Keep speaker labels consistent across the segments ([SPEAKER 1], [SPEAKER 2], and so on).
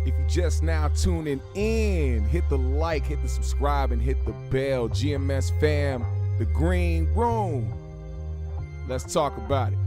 [SPEAKER 1] If you just now tuning in, hit the like, hit the subscribe, and hit the bell. GMS fam, the green room. Let's talk about it.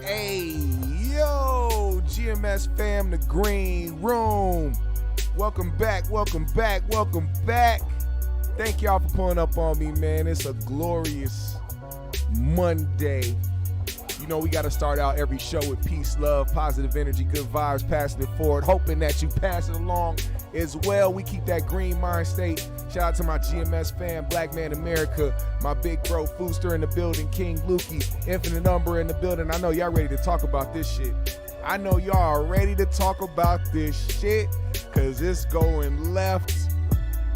[SPEAKER 1] Hey, yo, GMS fam, the green room. Welcome back, welcome back, welcome back. Thank y'all for pulling up on me, man. It's a glorious Monday. You know, we got to start out every show with peace, love, positive energy, good vibes, passing it forward, hoping that you pass it along as well. We keep that green mind state. Shout out to my GMS fam, Black Man America, my big bro Fooster in the building, King Lukey, Infinite Number in the building. I know y'all ready to talk about this shit. I know y'all are ready to talk about this shit because it's going left,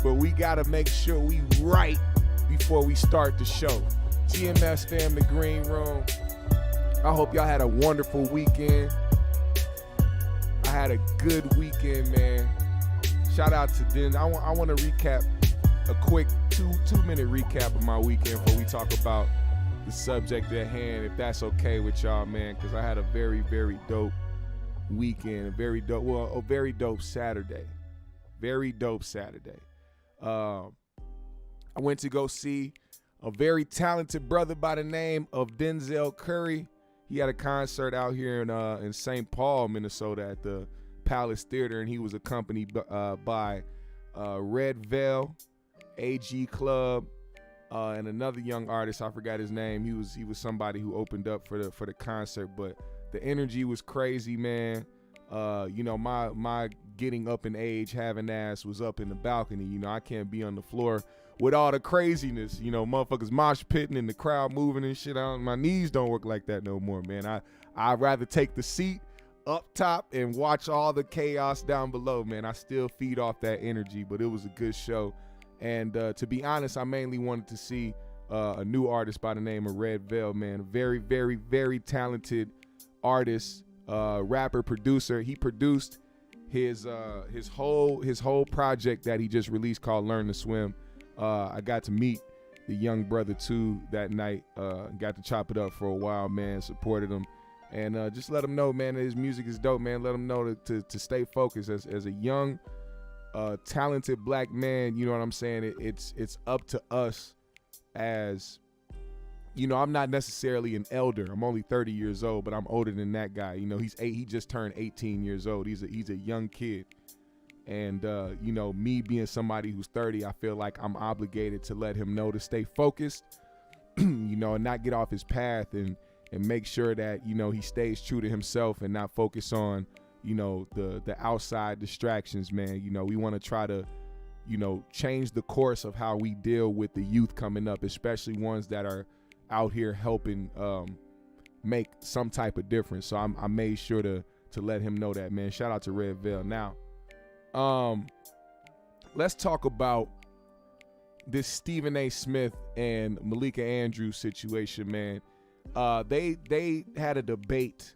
[SPEAKER 1] but we got to make sure we right before we start the show. GMS fam, the green room. I hope y'all had a wonderful weekend. I had a good weekend, man. Shout out to Den. I want to recap a quick two-minute recap of my weekend before we talk about the subject at hand, if that's okay with y'all, man, because I had a very, very dope weekend, a very dope Saturday. Very dope Saturday. I went to go see a very talented brother by the name of Denzel Curry. He had a concert out here in St. Paul, Minnesota at the Palace Theater, and he was accompanied by Red Veil, AG Club, and another young artist. I forgot his name. He was somebody who opened up for the concert, but the energy was crazy, man. You know, my getting up in age, having ass was up in the balcony. You know, I can't be on the floor with all the craziness, you know, motherfuckers mosh pitting and the crowd moving and shit. My knees don't work like that no more, man. I'd rather take the seat up top and watch all the chaos down below, man. I still feed off that energy, but it was a good show. And to be honest, I mainly wanted to see a new artist by the name of Red Veil, man. A very, very, very talented artist, rapper, producer. He produced his whole project that he just released called Learn to Swim. I got to meet the young brother too that night. Got to chop it up for a while, man. Supported him, and just let him know, man, that his music is dope, man. Let him know to stay focused as a young, talented black man. You know what I'm saying? It's up to us as, you know, I'm not necessarily an elder. I'm only 30 years old, but I'm older than that guy. You know, he just turned 18 years old. He's a young kid. And, you know, me being somebody who's 30, I feel like I'm obligated to let him know to stay focused, you know, and not get off his path and make sure that, you know, he stays true to himself and not focus on, you know, the outside distractions, man. You know, we want to try to, you know, change the course of how we deal with the youth coming up, especially ones that are out here helping make some type of difference. So I made sure to let him know that, man. Shout out to Red Veil. Now, let's talk about this Stephen A. Smith and Malika Andrews situation, man. They had a debate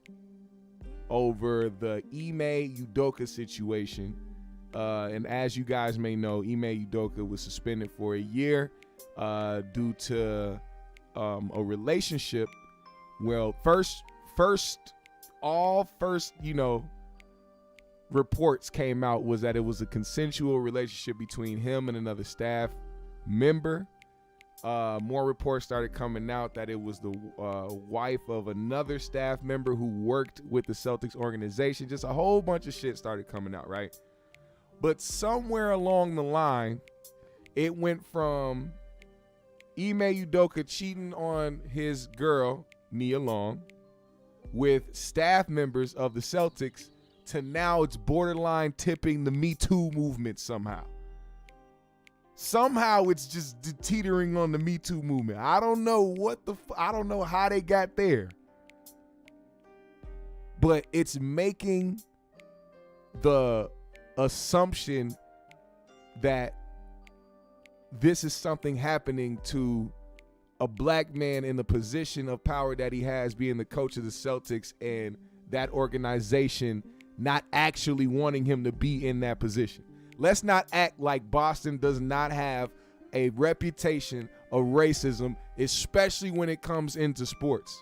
[SPEAKER 1] over the Ime Udoka situation. And as you guys may know, Ime Udoka was suspended for a year due to a relationship. Well, first, reports came out was that it was a consensual relationship between him and another staff member. More reports started coming out that it was the wife of another staff member who worked with the Celtics organization. Just a whole bunch of shit started coming out, right? But somewhere along the line, it went from Ime Udoka cheating on his girl, Nia Long, with staff members of the Celtics to now it's borderline tipping the Me Too movement somehow. Somehow it's just teetering on the Me Too movement. I don't know I don't know how they got there. But it's making the assumption that this is something happening to a black man in the position of power that he has, being the coach of the Celtics, and that organization not actually wanting him to be in that position. Let's not act like Boston does not have a reputation of racism, especially when it comes into sports.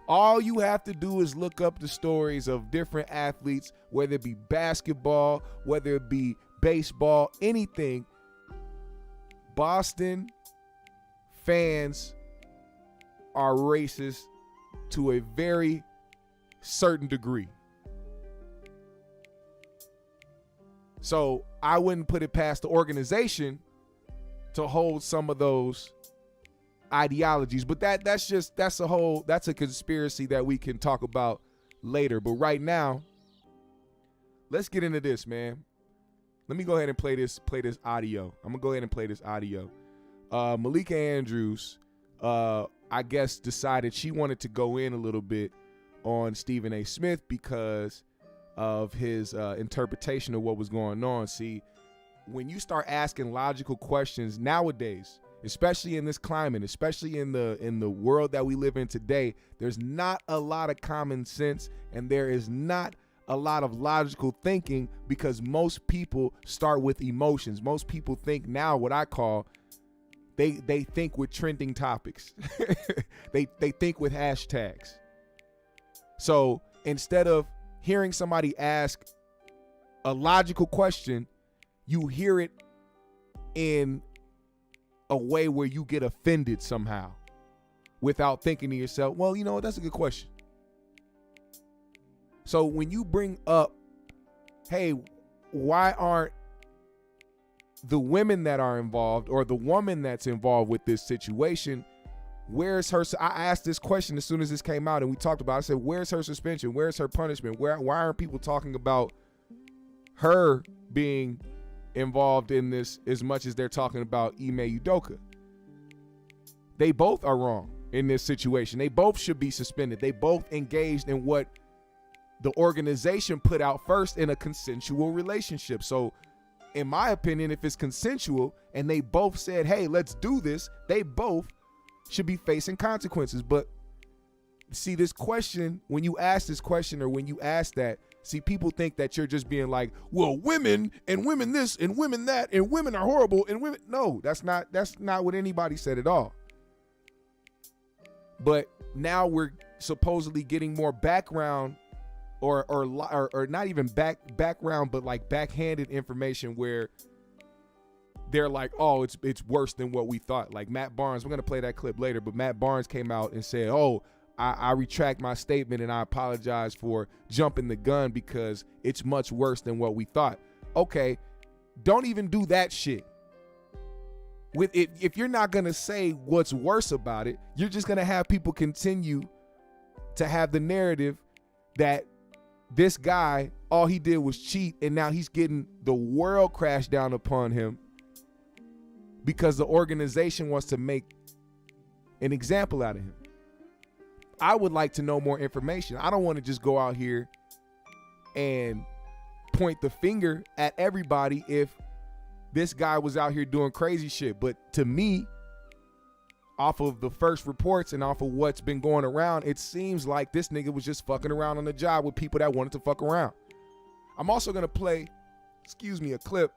[SPEAKER 1] All you have to do is look up the stories of different athletes, whether it be basketball, whether it be baseball, anything. Boston fans are racist to a very certain degree. So I wouldn't put it past the organization to hold some of those ideologies, but that's a conspiracy that we can talk about later. But right now, let's get into this, man. Let me go ahead and play this audio. I'm gonna go ahead and play this audio. Malika Andrews, I guess, decided she wanted to go in a little bit on Stephen A. Smith because of his interpretation of what was going on. See, when you start asking logical questions nowadays, especially in this climate, especially in the world that we live in today, there's not a lot of common sense and there is not a lot of logical thinking, because most people start with emotions. Most people think now what I call, they think with trending topics. they think with hashtags. So instead of hearing somebody ask a logical question, you hear it in a way where you get offended somehow without thinking to yourself, well, you know what, that's a good question. So when you bring up, hey, why aren't the women that are involved or the woman that's involved with this situation, where's her? I asked this question as soon as this came out and we talked about it. I said, where's her suspension? Where's her punishment? Why aren't people talking about her being involved in this as much as they're talking about Ime Udoka? They both are wrong in this situation. They both should be suspended. They both engaged in what the organization put out first, in a consensual relationship. So in my opinion, if it's consensual and they both said, hey, let's do this, they both should be facing consequences. But see, this question, when you ask this question or when you ask that, see, people think that you're just being like, well, women and women this and women that and women are horrible and women. No, that's not what anybody said at all. But now we're supposedly getting more background or not even background, but like backhanded information where they're like, oh, it's worse than what we thought. Like Matt Barnes, we're going to play that clip later, but Matt Barnes came out and said, oh, I retract my statement and I apologize for jumping the gun because it's much worse than what we thought. Okay, don't even do that shit. With it, if you're not going to say what's worse about it, you're just going to have people continue to have the narrative that this guy, all he did was cheat, and now he's getting the world crashed down upon him because the organization wants to make an example out of him. I would like to know more information. I don't want to just go out here and point the finger at everybody if this guy was out here doing crazy shit. But to me, off of the first reports and off of what's been going around, it seems like this nigga was just fucking around on the job with people that wanted to fuck around. I'm also going to play, a clip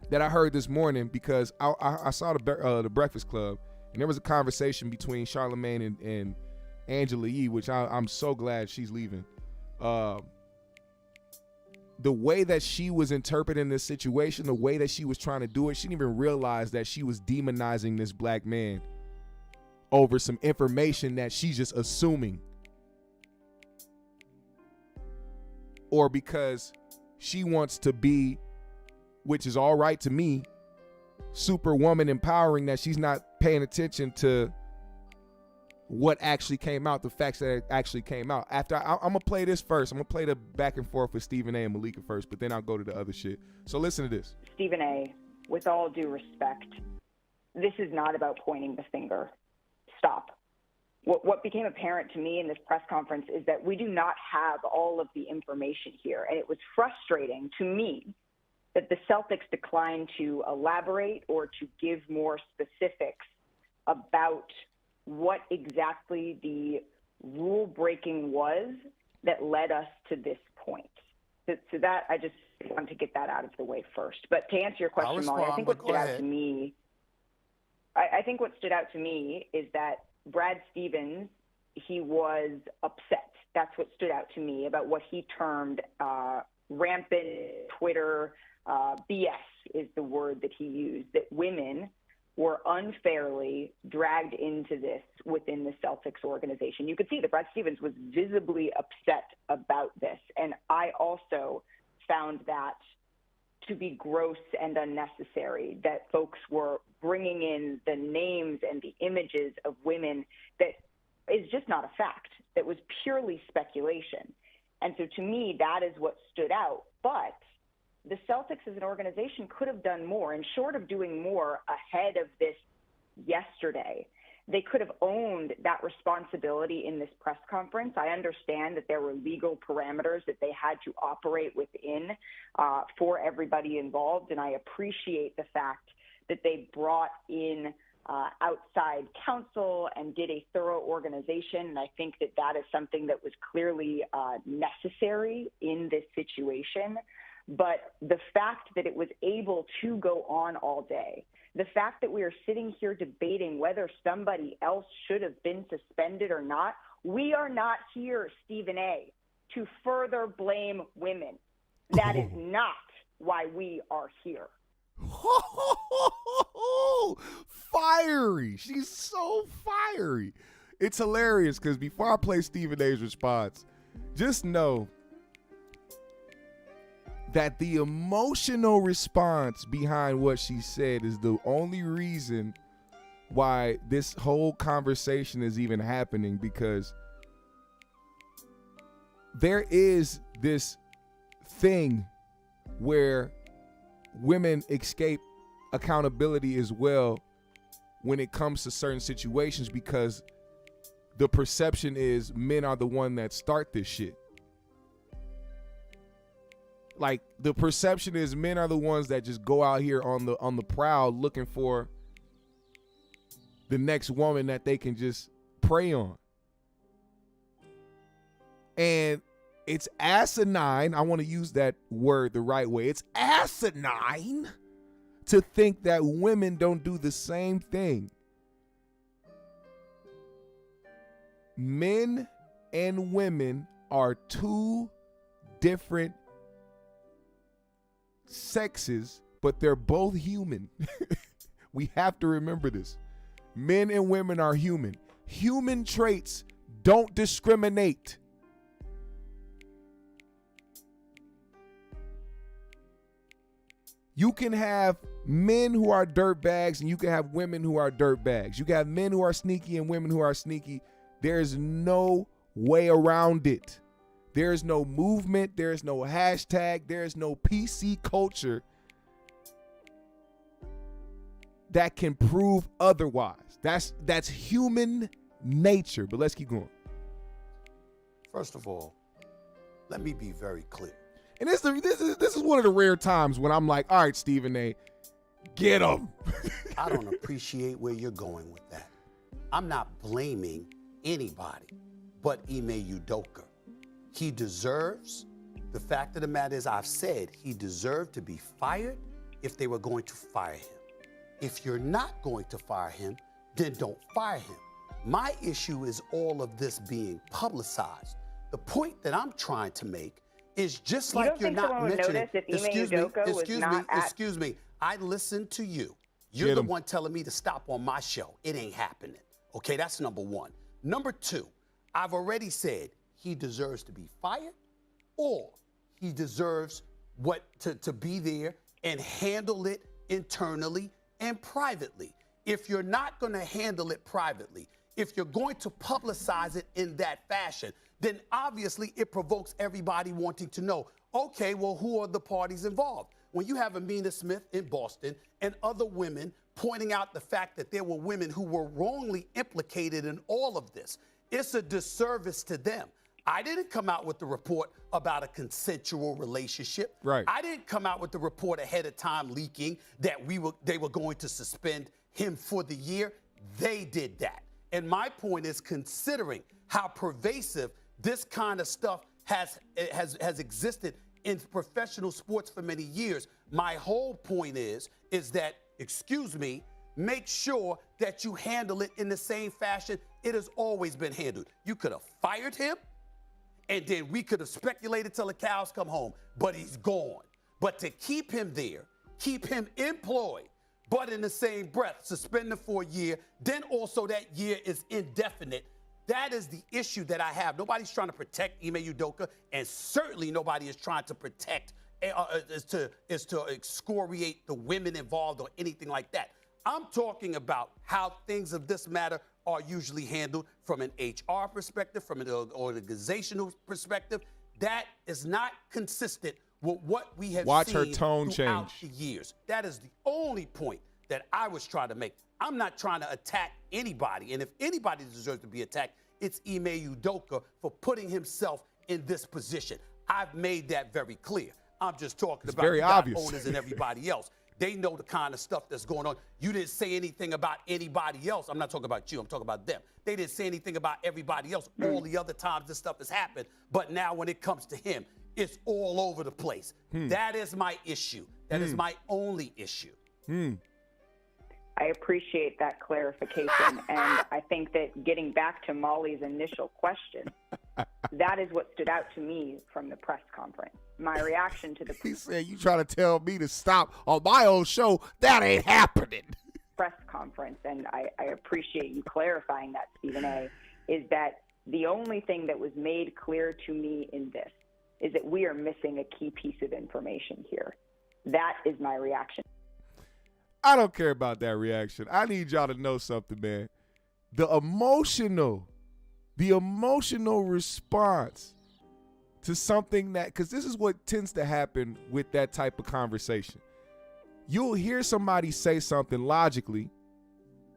[SPEAKER 1] that I heard this morning because I saw the Breakfast Club, and there was a conversation between Charlamagne and Angela Yee, which I'm so glad she's leaving. The way that she was interpreting this situation, the way that she was trying to do it, she didn't even realize that she was demonizing this black man over some information that she's just assuming. Or because she wants to be, which is all right to me, superwoman empowering, that she's not paying attention to what actually came out, the facts that actually came out. After I'm gonna play this first. I'm gonna play the back and forth with Stephen A and Malika first, but then I'll go to the other shit. So listen to this.
[SPEAKER 2] Stephen A, with all due respect, this is not about pointing the finger. Stop. What became apparent to me in this press conference is that we do not have all of the information here, and it was frustrating to me that the Celtics declined to elaborate or to give more specifics about what exactly the rule breaking was that led us to this point. So that, I just want to get that out of the way first. But to answer your question, Molly, I think what stood out to me, I think what stood out to me is that Brad Stevens, he was upset. That's what stood out to me about what he termed rampant Twitter BS is the word that he used, that women were unfairly dragged into this within the Celtics organization. You could see that Brad Stevens was visibly upset about this. And I also found that to be gross and unnecessary, that folks were bringing in the names and the images of women that is just not a fact, that was purely speculation. And so to me, that is what stood out. But the Celtics as an organization could have done more, and short of doing more ahead of this yesterday, they could have owned that responsibility in this press conference. I understand that there were legal parameters that they had to operate within for everybody involved, and I appreciate the fact that they brought in outside counsel and did a thorough organization, and I think that that is something that was clearly necessary in this situation. But the fact that it was able to go on all day, the fact that we are sitting here debating whether somebody else should have been suspended or not, we are not here, Stephen A., to further blame women. That is not why we are here.
[SPEAKER 1] Fiery. She's so fiery. It's hilarious because before I play Stephen A's response, just know that the emotional response behind what she said is the only reason why this whole conversation is even happening, because there is this thing where women escape accountability as well when it comes to certain situations, because the perception is men are the one that start this shit. Like, the perception is men are the ones that just go out here on the prowl looking for the next woman that they can just prey on. And it's asinine. I want to use that word the right way. It's asinine to think that women don't do the same thing. Men and women are two different sexes, but they're both human. We have to remember this. Men and women are human. Human traits don't discriminate. You can have men who are dirtbags and you can have women who are dirtbags. You can have men who are sneaky and women who are sneaky. There's no way around it. There's no movement. There's no hashtag. There's no PC culture that can prove otherwise. That's human nature. But let's keep going.
[SPEAKER 3] First of all, let me be very clear.
[SPEAKER 1] And this is one of the rare times when I'm like, all right, Stephen A., get him.
[SPEAKER 3] I don't appreciate where you're going with that. I'm not blaming anybody but Ime Udoka. He deserves, the fact of the matter is, I've said he deserved to be fired if they were going to fire him. If you're not going to fire him, then don't fire him. My issue is all of this being publicized. The point that I'm trying to make is just like you're not mentioning. Excuse me. I listened to you. You're the one telling me to stop on my show. It ain't happening. Okay, that's number one. Number two, I've already said he deserves to be fired, or he deserves to be there and handle it internally and privately. If you're not going to handle it privately, if you're going to publicize it in that fashion, then obviously it provokes everybody wanting to know, okay, well, who are the parties involved? When you have Amina Smith in Boston and other women pointing out the fact that there were women who were wrongly implicated in all of this, it's a disservice to them. I didn't come out with the report about a consensual relationship.
[SPEAKER 1] Right.
[SPEAKER 3] I didn't come out with the report ahead of time leaking that they were going to suspend him for the year. They did that. And my point is, considering how pervasive this kind of stuff has existed in professional sports for many years, my whole point is that, excuse me, make sure that you handle it in the same fashion it has always been handled. You could have fired him, and then we could have speculated till the cows come home, but he's gone. But to keep him there, keep him employed, but in the same breath, suspend him for a year, then also that year is indefinite. That is the issue that I have. Nobody's trying to protect Ime Udoka, and certainly nobody is trying to protect, is to excoriate the women involved or anything like that. I'm talking about how things of this matter are usually handled from an HR perspective, from an organizational perspective. That is not consistent with what we have
[SPEAKER 1] Watch
[SPEAKER 3] seen
[SPEAKER 1] her tone
[SPEAKER 3] throughout
[SPEAKER 1] change.
[SPEAKER 3] the years. That is the only point that I was trying to make. I'm not trying to attack anybody, and if anybody deserves to be attacked, it's Ime Udoka for putting himself in this position. I've made that very clear. I'm just talking about
[SPEAKER 1] very
[SPEAKER 3] the
[SPEAKER 1] obvious.
[SPEAKER 3] owners and everybody else. They know the kind of stuff that's going on. You didn't say anything about anybody else. I'm not talking about you. I'm talking about them. They didn't say anything about everybody else all the other times this stuff has happened. But now when it comes to him, it's all over the place. That is my issue. That is my only issue.
[SPEAKER 2] I appreciate that clarification. And I think that getting back to Molly's initial question, that is what stood out to me from the press conference. My reaction to the
[SPEAKER 1] He said, you trying to tell me to stop on my own show? That ain't happening.
[SPEAKER 2] press conference, and I appreciate you clarifying that, Stephen A., is that the only thing that was made clear to me in this is that we are missing a key piece of information here. That is my reaction.
[SPEAKER 1] I don't care about that reaction. I need y'all to know something, man. The emotional response to something that, because this is what tends to happen with that type of conversation. You'll hear somebody say something logically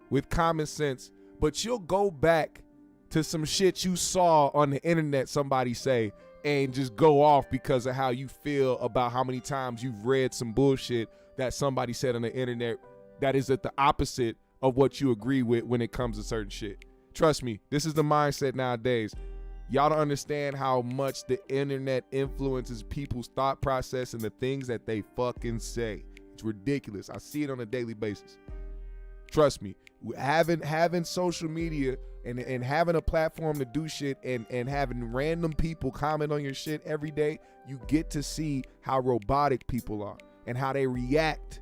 [SPEAKER 1] with common sense, but you'll go back to some shit you saw on the internet somebody say and just go off because of how you feel about how many times you've read some bullshit that somebody said on the internet that is at the opposite of what you agree with when it comes to certain shit. Trust me, this is the mindset nowadays. Y'all don't understand how much the internet influences people's thought process and the things that they fucking say. It's ridiculous. I see it on a daily basis. Trust me, having social media and having a platform to do shit and having random people comment on your shit every day, you get to see how robotic people are and how they react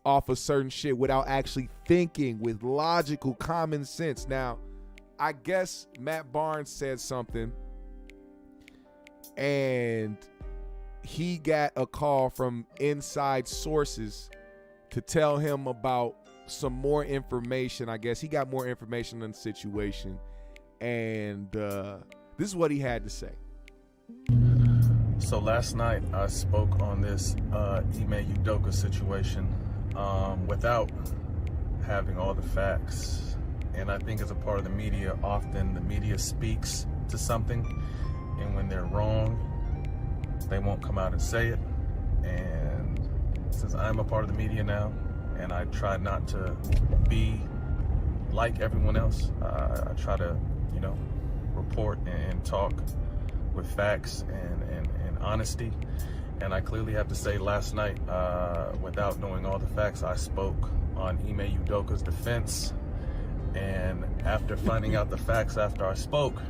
[SPEAKER 1] off of certain shit without actually thinking with logical common sense. Now, I guess Matt Barnes said something and he got a call from inside sources to tell him about some more information. I guess he got more information on the situation, and this is what he had to say.
[SPEAKER 4] So last night I spoke on this Ime Udoka situation without having all the facts. And I think as a part of the media, often the media speaks to something, and when they're wrong, they won't come out and say it. And since I'm a part of the media now, and I try not to be like everyone else, I try to, report and talk with facts and honesty. And I clearly have to say, last night, without knowing all the facts, I spoke on Ime Udoka's defense. And after finding out the facts after I spoke,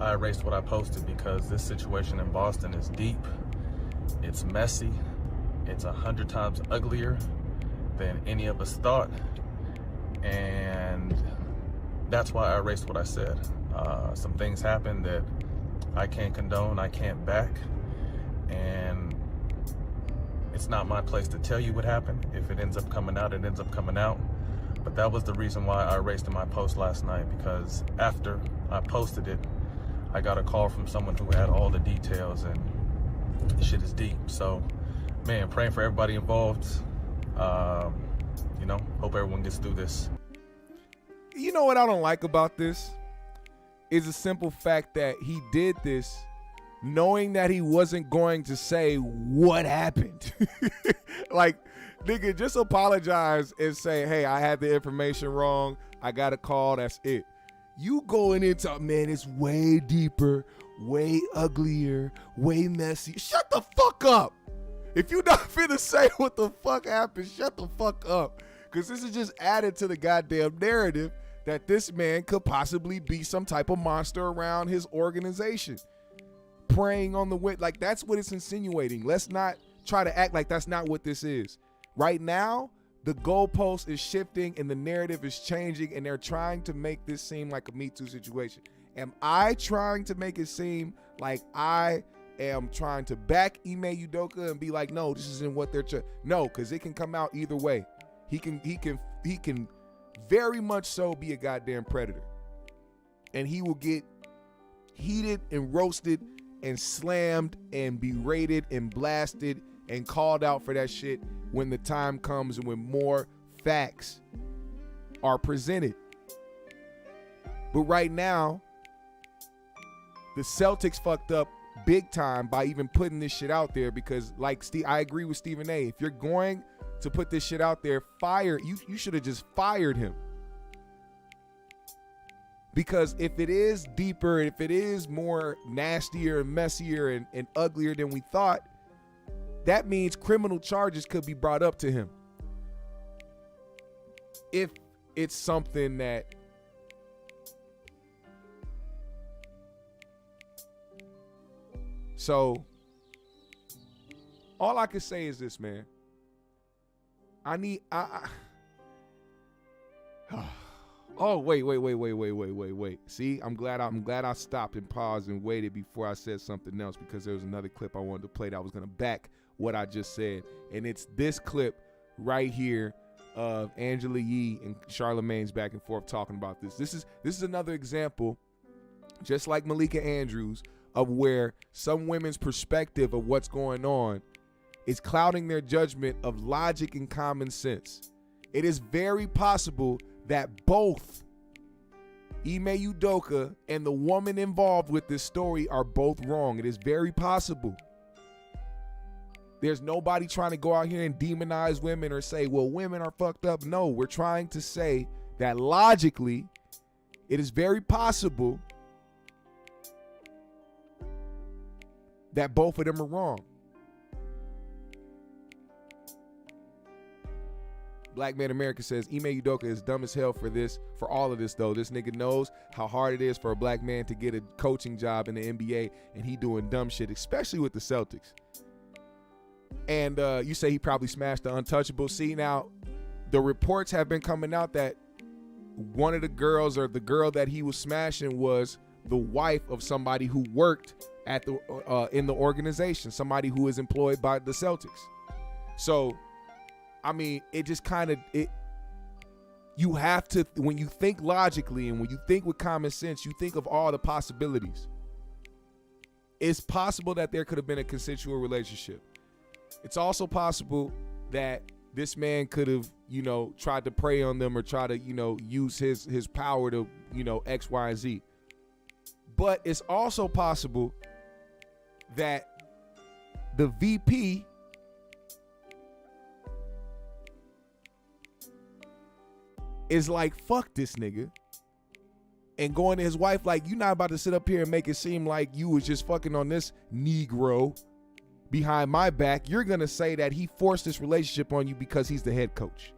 [SPEAKER 4] I erased what I posted, because this situation in Boston is deep, it's messy, it's 100 times uglier than any of us thought. And that's why I erased what I said. Some things happened that I can't condone, I can't back, and it's not my place to tell you what happened. If it ends up coming out, it ends up coming out. But that was the reason why I erased in my post last night, because after I posted it, I got a call from someone who had all the details, and the shit is deep. So, man, praying for everybody involved. Hope everyone gets through this.
[SPEAKER 1] You know what I don't like about this? Is the simple fact that he did this knowing that he wasn't going to say what happened. Like, nigga, just apologize and say, hey, I had the information wrong. I got a call. That's it. You going into, man, it's way deeper, way uglier, way messy. Shut the fuck up. If you not finna say what the fuck happened, shut the fuck up. Because this is just added to the goddamn narrative that this man could possibly be some type of monster around his organization. Preying on the wind. Like, that's what it's insinuating. Let's not try to act like that's not what this is. Right now, the goalpost is shifting and the narrative is changing, and they're trying to make this seem like a Me Too situation. Am I trying to make it seem like I am trying to back Ime Udoka and be like, no, this isn't what they're no, because it can come out either way. He can very much so be a goddamn predator, and he will get heated and roasted and slammed and berated and blasted and called out for that shit when the time comes and when more facts are presented. But right now, the Celtics fucked up big time by even putting this shit out there, because like I agree with Stephen A. If you're going to put this shit out there, you should have just fired him. Because if it is deeper, if it is more nastier and messier and uglier than we thought, that means criminal charges could be brought up to him. If it's something that so all I can say is this, man. Oh, wait. See, I'm glad I stopped and paused and waited before I said something else, because there was another clip I wanted to play that I was going to back what I just said. And it's this clip right here of Angela Yee and Charlamagne's back and forth talking about this. This is another example, just like Malika Andrews, of where some women's perspective of what's going on is clouding their judgment of logic and common sense. It is very possible that both Ime Udoka and the woman involved with this story are both wrong. It is very possible. There's nobody trying to go out here and demonize women or say, well, women are fucked up. No, we're trying to say that logically, it is very possible that both of them are wrong. Black Man America says Ime Udoka is dumb as hell for all of this though. This nigga knows how hard it is for a black man to get a coaching job in the NBA, and he doing dumb shit, especially with the Celtics. And you say he probably smashed the untouchable. See, now the reports have been coming out that one of the girls, or the girl that he was smashing, was the wife of somebody who worked at the in the organization, somebody who is employed by the Celtics. So I mean, it just kind of, you have to, when you think logically and when you think with common sense, you think of all the possibilities. It's possible that there could have been a consensual relationship. It's also possible that this man could have, tried to prey on them or try to, use his power to, X, Y, and Z. But it's also possible that the VP is like, fuck this nigga. And going to his wife like, you're not about to sit up here and make it seem like you was just fucking on this Negro behind my back. You're gonna say that he forced this relationship on you because he's the head coach.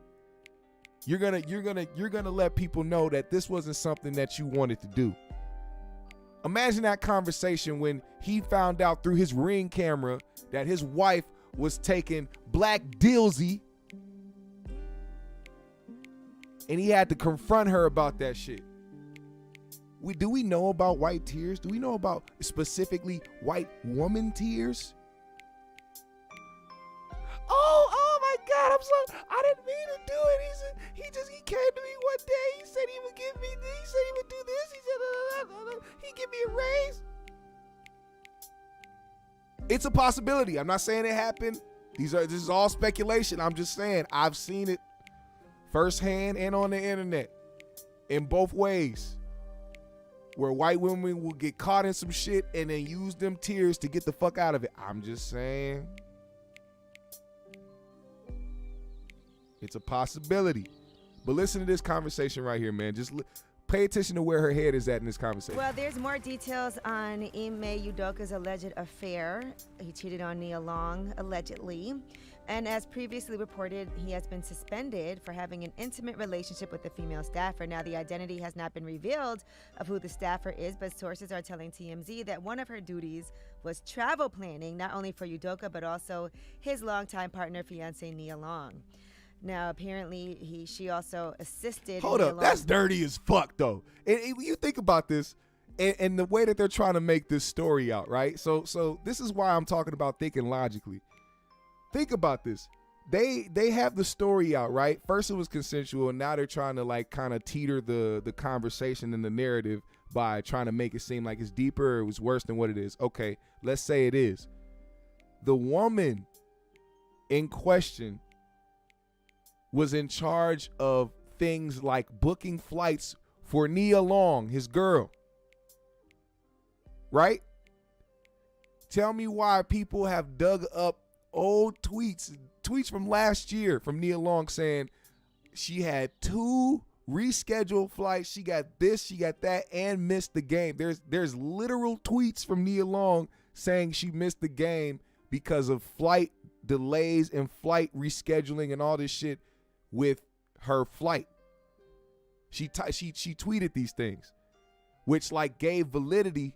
[SPEAKER 1] You're gonna let people know that this wasn't something that you wanted to do. Imagine that conversation when he found out through his Ring camera that his wife was taking black dilsey, and he had to confront her about that shit. Do we know about white tears? Do we know about specifically white woman tears? Oh my God, I'm sorry. I didn't mean to do it. He came to me one day. He said he would give me this. He said he would do this. He said he'd give me a raise. It's a possibility. I'm not saying it happened. This is all speculation. I'm just saying I've seen it firsthand and on the internet in both ways, where white women will get caught in some shit and then use them tears to get the fuck out of it. I'm just saying. It's a possibility. But listen to this conversation right here, man. Just pay attention to where her head is at in this conversation.
[SPEAKER 5] Well, there's more details on Ime Udoka's alleged affair. He cheated on Nia Long, allegedly. And as previously reported, he has been suspended for having an intimate relationship with a female staffer. Now, the identity has not been revealed of who the staffer is, but sources are telling TMZ that one of her duties was travel planning, not only for Udoka, but also his longtime partner, fiance Nia Long. Now, apparently, she also assisted.
[SPEAKER 1] Hold up, that's dirty as fuck, though. And you think about this, and the way that they're trying to make this story out, right? So this is why I'm talking about thinking logically. Think about this. They have the story out, right? First it was consensual, and now they're trying to like kind of teeter the conversation and the narrative by trying to make it seem like it's deeper or it was worse than what it is. Okay, let's say it is. The woman in question was in charge of things like booking flights for Nia Long, his girl. Right? Tell me why people have dug up old tweets from last year from Nia Long saying she had 2 rescheduled flights. She got this, she got that, and missed the game. There's literal tweets from Nia Long saying she missed the game because of flight delays and flight rescheduling and all this shit with her flight. She tweeted these things, which like gave validity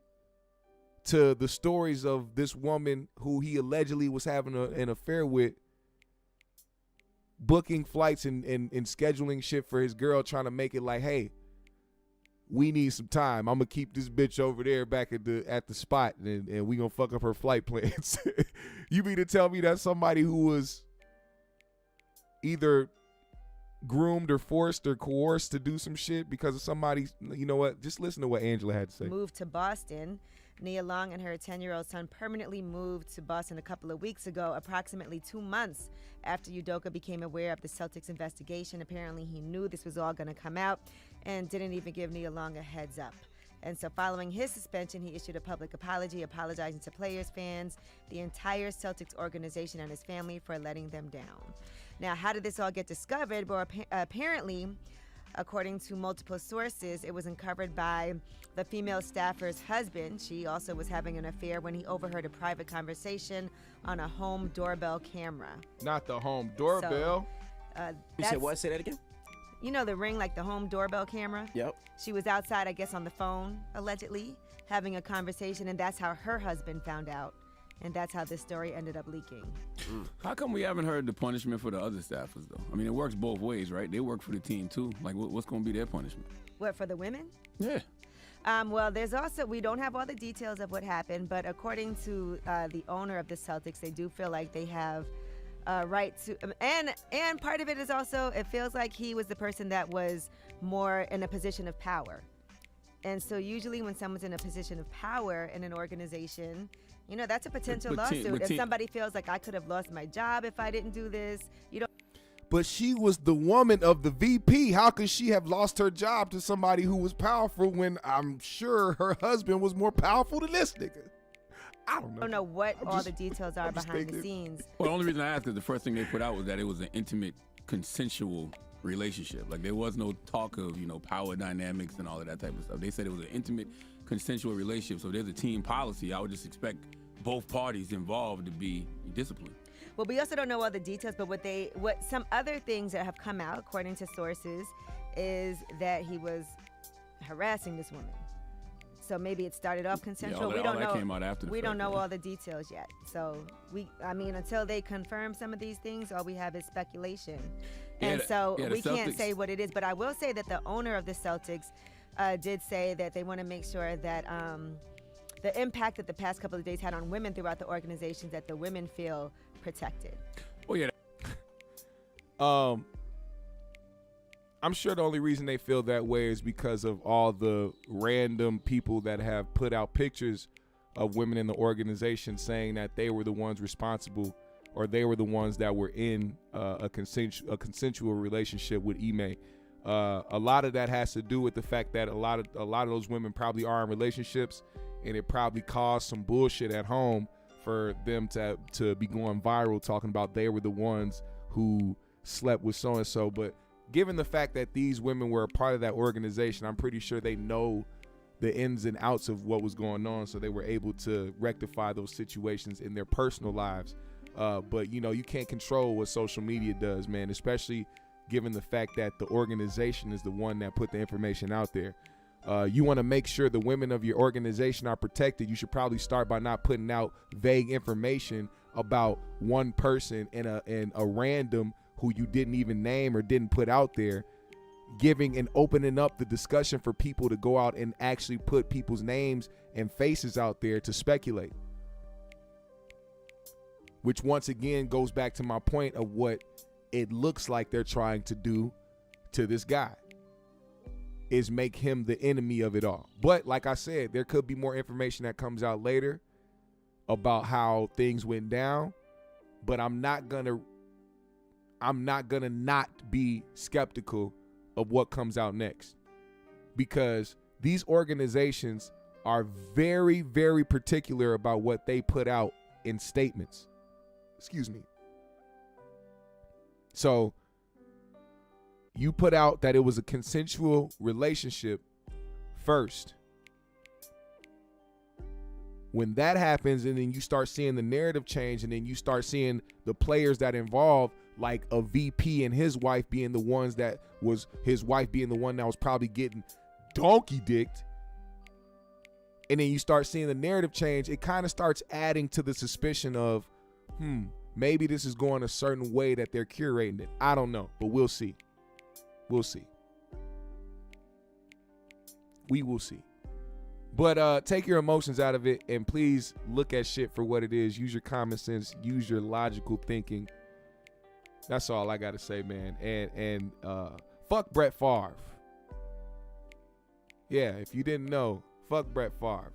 [SPEAKER 1] to the stories of this woman who he allegedly was having an affair with, booking flights and scheduling shit for his girl, trying to make it like, hey, we need some time. I'm gonna keep this bitch over there back at the spot, and we gonna fuck up her flight plans. You mean to tell me that somebody who was either groomed or forced or coerced to do some shit because of somebody, you know what? Just listen to what Angela had to say.
[SPEAKER 5] Moved to Boston. Nia Long and her 10-year-old son permanently moved to Boston a couple of weeks ago, approximately 2 months after Udoka became aware of the Celtics investigation. Apparently, he knew this was all going to come out and didn't even give Nia Long a heads up. And so following his suspension, he issued a public apology, apologizing to players, fans, the entire Celtics organization, and his family for letting them down. Now, how did this all get discovered? Well, apparently, according to multiple sources, it was uncovered by the female staffer's husband. She also was having an affair when he overheard a private conversation on a home doorbell camera.
[SPEAKER 1] Not the home doorbell.
[SPEAKER 6] So, you said what? Say that again?
[SPEAKER 5] You know the Ring, like the home doorbell camera?
[SPEAKER 6] Yep.
[SPEAKER 5] She was outside, I guess, on the phone, allegedly, having a conversation, and that's how her husband found out. And that's how this story ended up leaking.
[SPEAKER 7] How come we haven't heard the punishment for the other staffers, though? I mean, it works both ways, right? They work for the team, too. Like, what's going to be their punishment?
[SPEAKER 5] What, for the women?
[SPEAKER 7] Yeah.
[SPEAKER 5] Well, there's also, we don't have all the details of what happened, but according to the owner of the Celtics, they do feel like they have right to, and part of it is also, it feels like he was the person that was more in a position of power. And so usually when someone's in a position of power in an organization, you know, that's a potential lawsuit. If somebody feels like I could have lost my job if I didn't do this, you don't.
[SPEAKER 1] but she was the woman of the VP. How could she have lost her job to somebody who was powerful when I'm sure her husband was more powerful than this nigga? I don't know.
[SPEAKER 5] I don't know what all the details are behind the scenes.
[SPEAKER 7] Well, the only reason I asked is the first thing they put out was that it was an intimate, consensual relationship. Like, there was no talk of, power dynamics and all of that type of stuff. They said it was an intimate, consensual relationship. So there's a team policy. I would just expect both parties involved to be disciplined.
[SPEAKER 5] Well, we also don't know all the details, but what some other things that have come out, according to sources, is that he was harassing this woman. So maybe it started off consensual.
[SPEAKER 7] Yeah, all that came out after the
[SPEAKER 5] we
[SPEAKER 7] fact,
[SPEAKER 5] don't know
[SPEAKER 7] right?
[SPEAKER 5] all the details yet. So until they confirm some of these things, all we have is speculation. And we can't say what it is. But I will say that the owner of the Celtics did say that they want to make sure that the impact that the past couple of days had on women throughout the organizations, that the women feel protected.
[SPEAKER 7] Oh, yeah.
[SPEAKER 1] I'm sure the only reason they feel that way is because of all the random people that have put out pictures of women in the organization saying that they were the ones responsible, or they were the ones that were in a consensual relationship with Ime. A lot of that has to do with the fact that a lot of those women probably are in relationships, and it probably caused some bullshit at home for them to be going viral talking about they were the ones who slept with so and so. But given the fact that these women were a part of that organization, I'm pretty sure they know the ins and outs of what was going on, so they were able to rectify those situations in their personal lives. But you can't control what social media does, man, especially given the fact that the organization is the one that put the information out there. You want to make sure the women of your organization are protected. You should probably start by not putting out vague information about one person and a random who you didn't even name or didn't put out there, giving and opening up the discussion for people to go out and actually put people's names and faces out there to speculate. Which once again goes back to my point of what it looks like they're trying to do to this guy, is make him the enemy of it all. But like I said, there could be more information that comes out later about how things went down, but I'm not gonna not be skeptical of what comes out next, because these organizations are very, very particular about what they put out in statements. Excuse me. So you put out that it was a consensual relationship first. When that happens, and then you start seeing the narrative change, and then you start seeing the players that involved, like a VP and his wife being the ones that was his wife being the one that was probably getting donkey dicked. And then you start seeing the narrative change. It kind of starts adding to the suspicion of, maybe this is going a certain way that they're curating it. I don't know, but we'll see. We'll see. We will see. But take your emotions out of it, and please look at shit for what it is. Use your common sense. Use your logical thinking. That's all I got to say, man. And fuck Brett Favre. Yeah, if you didn't know, fuck Brett Favre.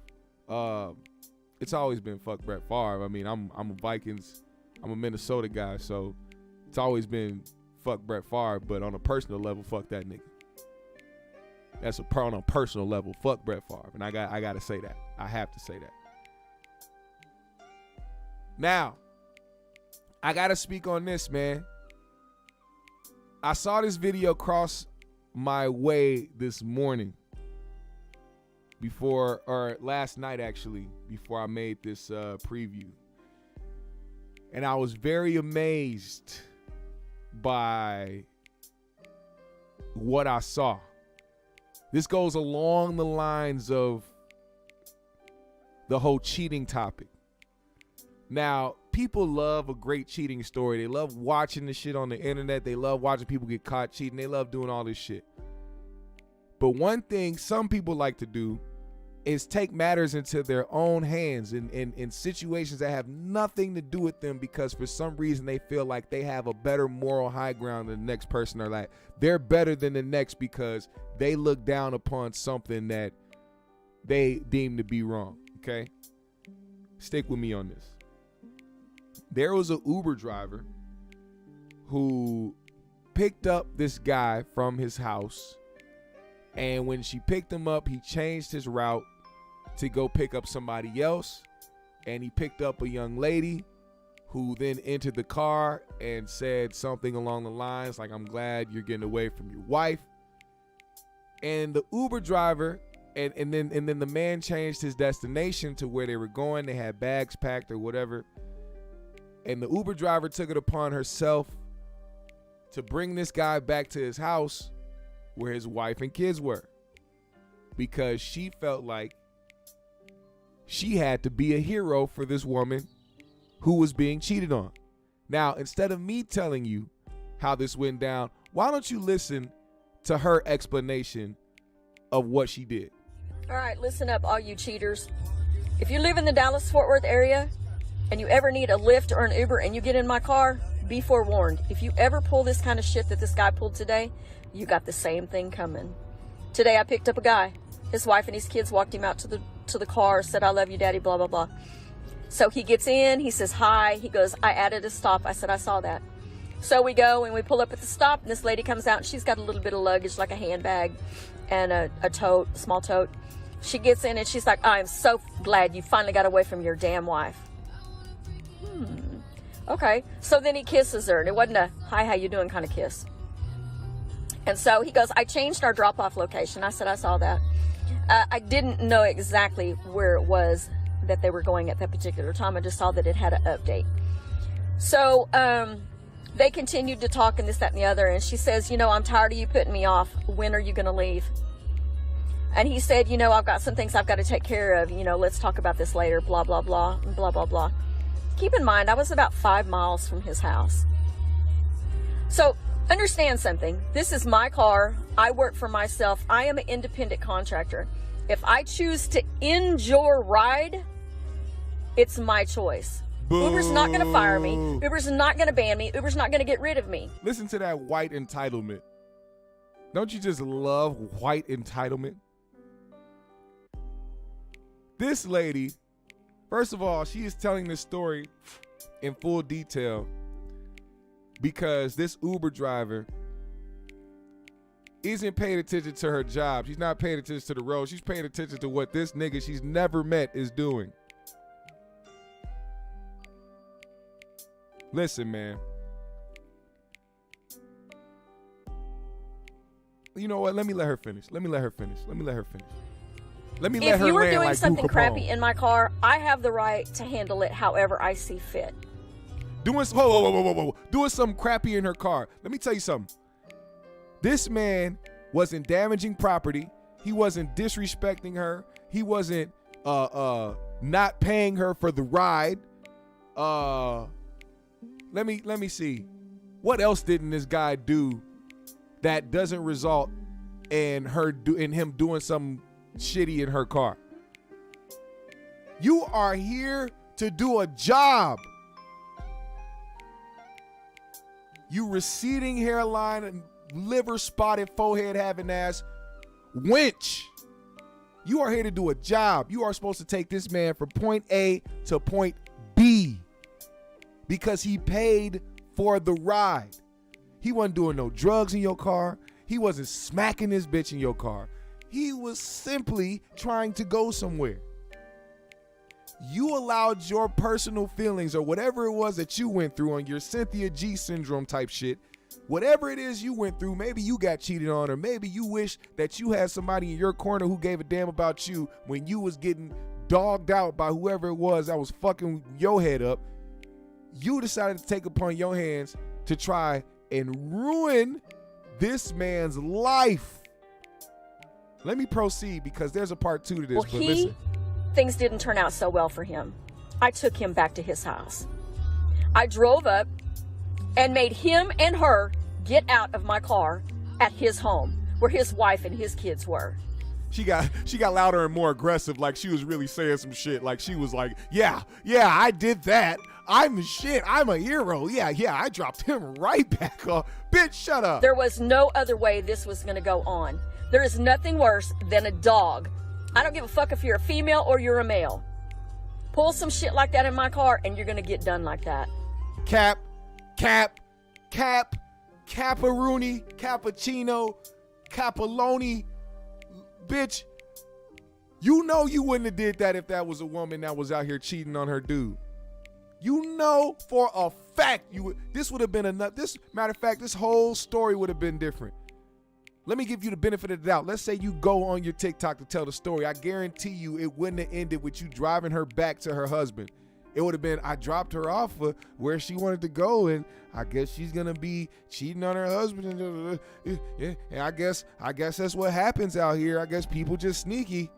[SPEAKER 1] It's always been fuck Brett Favre. I mean, I'm a Vikings, I'm a Minnesota guy, so it's always been fuck Brett Favre. But on a personal level, fuck that nigga. That's on a personal level, fuck Brett Favre. And I got to say that. I have to say that. Now, I got to speak on this, man. I saw this video cross my way this morning last night actually, before I made this preview. And I was very amazed by what I saw. This goes along the lines of the whole cheating topic. Now, people love a great cheating story. They love watching the shit on the internet. They love watching people get caught cheating. They love doing all this shit. But one thing some people like to do is take matters into their own hands in situations that have nothing to do with them, because for some reason they feel like they have a better moral high ground than the next person, or like they're better than the next because they look down upon something that they deem to be wrong. Okay? Stick with me on this. There was an Uber driver who picked up this guy from his house. And when she picked him up, he changed his route to go pick up somebody else. And he picked up a young lady who then entered the car and said something along the lines like, I'm glad you're getting away from your wife. And the Uber driver, and then the man changed his destination to where they were going. They had bags packed or whatever. And the Uber driver took it upon herself to bring this guy back to his house where his wife and kids were, because she felt like she had to be a hero for this woman who was being cheated on. Now, instead of me telling you how this went down, why don't you listen to her explanation of what she did?
[SPEAKER 8] All right, listen up, all you cheaters. If you live in the Dallas-Fort Worth area and you ever need a Lyft or an Uber and you get in my car, be forewarned. If you ever pull this kind of shit that this guy pulled today, you got the same thing coming. Today I picked up a guy. His wife and his kids walked him out to the car, said, I love you, daddy, blah, blah, blah. So he gets in, he says, hi. He goes, I added a stop. I said, I saw that. So we go and we pull up at the stop, and this lady comes out and she's got a little bit of luggage, like a handbag and a tote, small tote. She gets in and she's like, I am so glad you finally got away from your damn wife. Okay. So then he kisses her, and it wasn't a hi, how you doing kind of kiss. And so he goes, I changed our drop-off location. I said, I saw that. I didn't know exactly where it was that they were going at that particular time. I just saw that it had an update. So they continued to talk and this, that, and the other. And she says, I'm tired of you putting me off. When are you going to leave? And he said, I've got some things I've got to take care of. Let's talk about this later, blah, blah, blah, and blah, blah, blah. Keep in mind, I was about 5 miles from his house. So understand something. This is my car. I work for myself. I am an independent contractor. If I choose to end your ride, it's my choice. Boo. Uber's not going to fire me. Uber's not going to ban me. Uber's not going to get rid of me.
[SPEAKER 1] Listen to that white entitlement. Don't you just love white entitlement? This lady, first of all, she is telling this story in full detail because this Uber driver isn't paying attention to her job. She's not paying attention to the road. She's paying attention to what this nigga she's never met is doing. Listen, man. You know what? Let me let her finish. Let me let her finish. Let me let her finish. Let me let her land like Boo Capone. If you were doing something crappy
[SPEAKER 8] in my car, I have the right to handle it however I see fit.
[SPEAKER 1] Doing something crappy in her car. Let me tell you something. This man wasn't damaging property. He wasn't disrespecting her. He wasn't not paying her for the ride. Let me see. What else didn't this guy do that doesn't result in him doing something shitty in her car? You are here to do a job. You receding hairline and liver spotted forehead having ass wench. You are here to do a job. You are supposed to take this man from point A to point B because he paid for the ride. He wasn't doing no drugs in your car. He wasn't smacking this bitch in your car. He was simply trying to go somewhere. You allowed your personal feelings or whatever it was that you went through on your Cynthia G syndrome type shit, whatever it is you went through, maybe you got cheated on, or maybe you wish that you had somebody in your corner who gave a damn about you when you was getting dogged out by whoever it was that was fucking your head up. You decided to take upon your hands to try and ruin this man's life. Let me proceed because there's a part 2 to this. But listen.
[SPEAKER 8] Things didn't turn out so well for him. I took him back to his house. I drove up and made him and her get out of my car at his home where his wife and his kids were.
[SPEAKER 1] She got louder and more aggressive, like she was really saying some shit. Like she was like, yeah, I did that. I'm the shit. I'm a hero. Yeah, I dropped him right back off. Bitch, shut up.
[SPEAKER 8] There was no other way this was going to go on. There is nothing worse than a dog. I don't give a fuck if you're a female or you're a male. Pull some shit like that in my car and you're going to get done like that.
[SPEAKER 1] Cap. Caparoni, Cappuccino, Capoloni, bitch. You know you wouldn't have did that if that was a woman that was out here cheating on her dude. You know for a fact you would. This would have been enough. This matter of fact, this whole story would have been different. Let me give you the benefit of the doubt. Let's say you go on your TikTok to tell the story. I guarantee you it wouldn't have ended with you driving her back to her husband. It would have been, I dropped her off for where she wanted to go, and I guess she's gonna be cheating on her husband. And I guess that's what happens out here. I guess people just sneaky.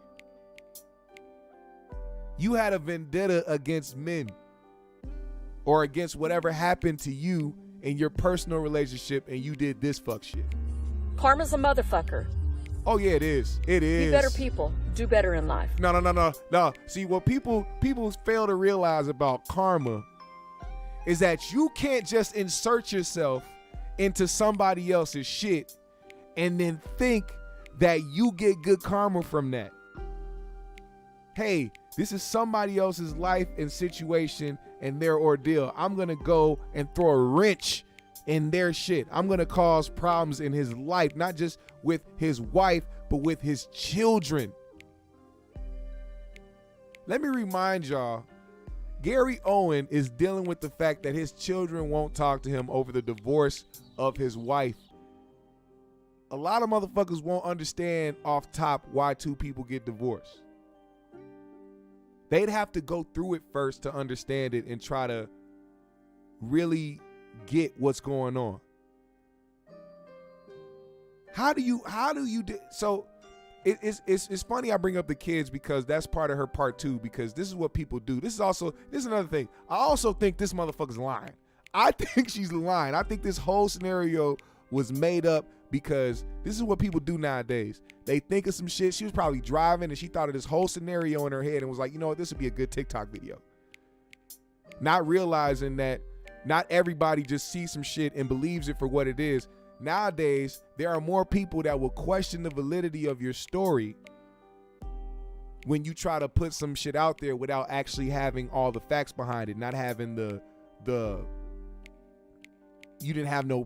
[SPEAKER 1] You had a vendetta against men or against whatever happened to you in your personal relationship, and you did this fuck shit.
[SPEAKER 8] Karma's a motherfucker.
[SPEAKER 1] Oh yeah, it is. It is.
[SPEAKER 8] Be better people. Do better in life.
[SPEAKER 1] No. See, what people fail to realize about karma is that you can't just insert yourself into somebody else's shit and then think that you get good karma from that. Hey, this is somebody else's life and situation and their ordeal. I'm going to go and throw a wrench in their shit. I'm going to cause problems in his life, not just with his wife, but with his children. Let me remind y'all, Gary Owen is dealing with the fact that his children won't talk to him over the divorce of his wife. A lot of motherfuckers won't understand off top why two people get divorced. They'd have to go through it first to understand it and try to really get what's going on. So it's funny I bring up the kids because that's part of her part too, because this is what people do. This is another thing. I also think this motherfucker's lying. I think she's lying. I think this whole scenario was made up because this is what people do nowadays. They think of some shit. She was probably driving and she thought of this whole scenario in her head and was like, you know what, this would be a good TikTok video. Not realizing that not everybody just sees some shit and believes it for what it is. Nowadays, there are more people that will question the validity of your story when you try to put some shit out there without actually having all the facts behind it, not having you didn't have no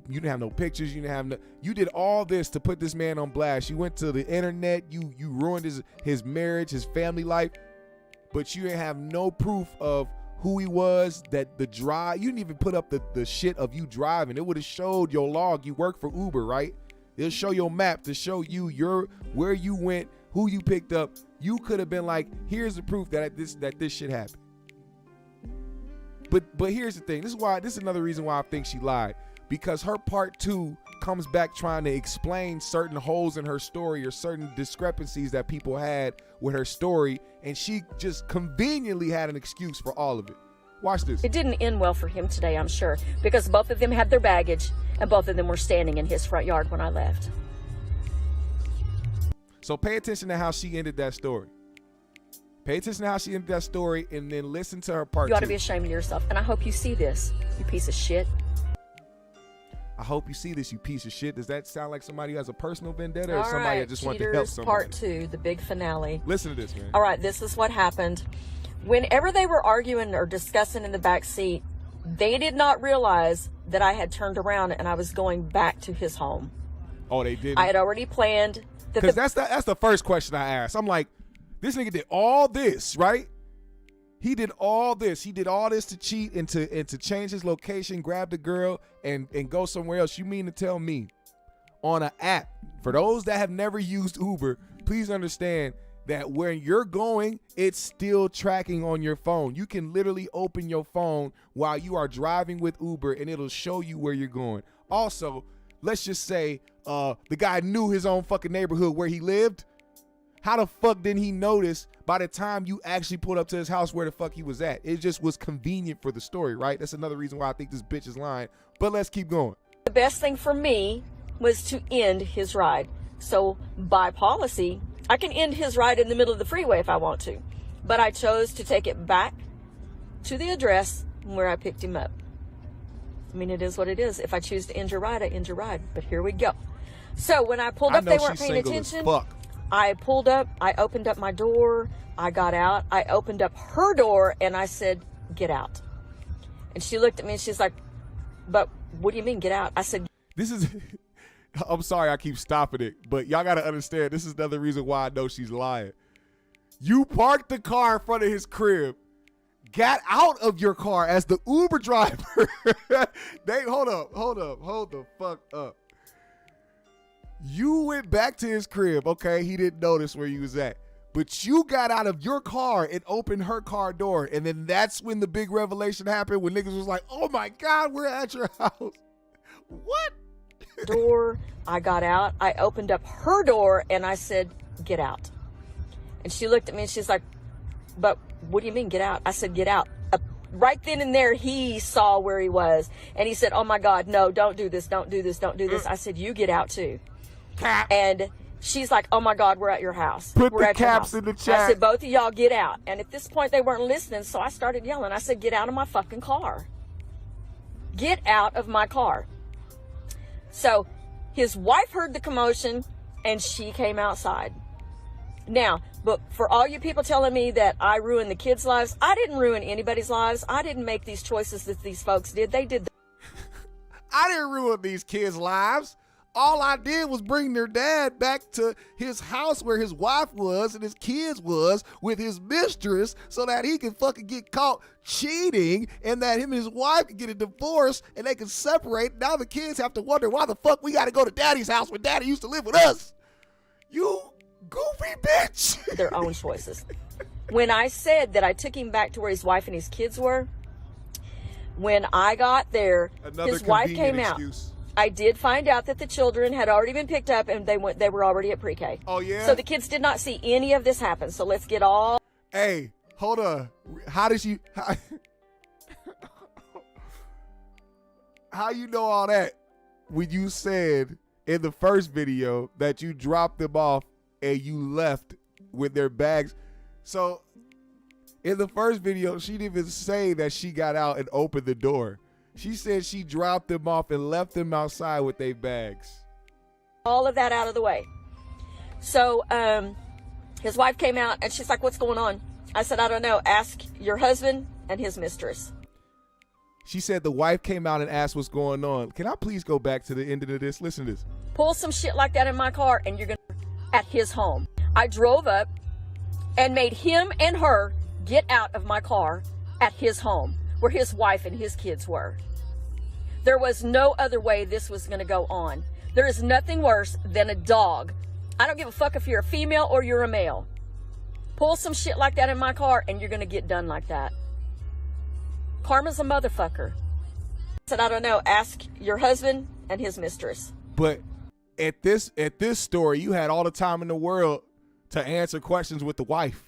[SPEAKER 1] pictures, you did all this to put this man on blast. You went to the internet, you ruined his marriage, his family life, but you didn't have no proof of who he was, that the drive, you didn't even put up the shit of you driving. It would have showed your log. You work for Uber, right? It'll show your map to show you where you went, who you picked up. You could have been like, here's the proof that this shit happened. But here's the thing. This is another reason why I think she lied. Because her part 2 comes back trying to explain certain holes in her story or certain discrepancies that people had with her story, and she just conveniently had an excuse for all of it. Watch this.
[SPEAKER 8] It didn't end well for him today, I'm sure, because both of them had their baggage and both of them were standing in his front yard when I left.
[SPEAKER 1] So pay attention to how she ended that story. Pay attention to how she ended that story and then listen to her part 2.
[SPEAKER 8] You ought to be ashamed of yourself, and I hope you see this, you piece of shit.
[SPEAKER 1] I hope you see this, you piece of shit. Does that sound like somebody who has a personal vendetta or somebody that just wants to help somebody?
[SPEAKER 8] Part 2, the big finale.
[SPEAKER 1] Listen to this, man.
[SPEAKER 8] All right, this is what happened. Whenever they were arguing or discussing in the back seat, they did not realize that I had turned around and I was going back to his home.
[SPEAKER 1] Oh, they didn't?
[SPEAKER 8] I had already planned.
[SPEAKER 1] Because that's the first question I asked. I'm like, this nigga did all this, right? He did all this. He did all this to cheat and to change his location, grab the girl, and go somewhere else. You mean to tell me on an app, for those that have never used Uber, please understand that when you're going, it's still tracking on your phone. You can literally open your phone while you are driving with Uber, and it'll show you where you're going. Also, let's just say the guy knew his own fucking neighborhood where he lived. How the fuck didn't he notice by the time you actually pulled up to his house where the fuck he was at? It just was convenient for the story, right? That's another reason why I think this bitch is lying. But let's keep going.
[SPEAKER 8] The best thing for me was to end his ride. So by policy, I can end his ride in the middle of the freeway if I want to. But I chose to take it back to the address where I picked him up. I mean, it is what it is. If I choose to end your ride, I end your ride. But here we go. So when I pulled up, they weren't paying attention. I pulled up, I opened up my door, I got out, I opened up her door, and I said, get out. And she looked at me and she's like, but what do you mean, get out? I said,
[SPEAKER 1] This is, I'm sorry I keep stopping it, but y'all got to understand, this is another reason why I know she's lying. You parked the car in front of his crib, got out of your car as the Uber driver. Hold the fuck up. You went back to his crib. Okay, he didn't notice where you was at. But you got out of your car and opened her car door. And then that's when the big revelation happened, when niggas was like, oh my God, we're at your house. What?
[SPEAKER 8] Door. I got out. I opened up her door and I said, get out. And she looked at me and she's like, but what do you mean get out? I said, get out. Right then and there, he saw where he was. And he said, oh my God, no, don't do this. Don't do this. Don't do this. I said, you get out too.
[SPEAKER 1] Cap.
[SPEAKER 8] And she's like, oh my God, we're at your house.
[SPEAKER 1] Put
[SPEAKER 8] we're
[SPEAKER 1] the
[SPEAKER 8] at
[SPEAKER 1] caps
[SPEAKER 8] your
[SPEAKER 1] in the
[SPEAKER 8] house.
[SPEAKER 1] chat.
[SPEAKER 8] I said, both of y'all get out. And at this point, they weren't listening. So I started yelling. I said, get out of my fucking car. Get out of my car. So his wife heard the commotion and she came outside. Now, but for all you people telling me that I ruined the kids' lives, I didn't ruin anybody's lives. I didn't make these choices that these folks did. They did.
[SPEAKER 1] I didn't ruin these kids' lives. All I did was bring their dad back to his house where his wife was and his kids was with his mistress so that he could fucking get caught cheating and that him and his wife could get a divorce and they could separate. Now the kids have to wonder why the fuck we got to go to daddy's house when daddy used to live with us. You goofy bitch.
[SPEAKER 8] Their own choices. When I said that I took him back to where his wife and his kids were, when I got there, his wife came out. I did find out that the children had already been picked up and they were already at pre-K.
[SPEAKER 1] Oh, yeah?
[SPEAKER 8] So the kids did not see any of this happen. So let's get all...
[SPEAKER 1] Hey, hold on. How did you... How you know all that when you said in the first video that you dropped them off and you left with their bags? So in the first video, she didn't even say that she got out and opened the door. She said she dropped them off and left them outside with their bags.
[SPEAKER 8] All of that out of the way. So his wife came out and she's like, what's going on? I said, I don't know. Ask your husband and his mistress.
[SPEAKER 1] She said the wife came out and asked what's going on. Can I please go back to the ending of this? Listen to this.
[SPEAKER 8] Pull some shit like that in my car and you're going to at his home. I drove up and made him and her get out of my car at his home where his wife and his kids were. There was no other way this was going to go on. There is nothing worse than a dog. I don't give a fuck if you're a female or you're a male. Pull some shit like that in my car and you're going to get done like that. Karma's a motherfucker. I said, I don't know. Ask your husband and his mistress.
[SPEAKER 1] But at this story, you had all the time in the world to answer questions with the wife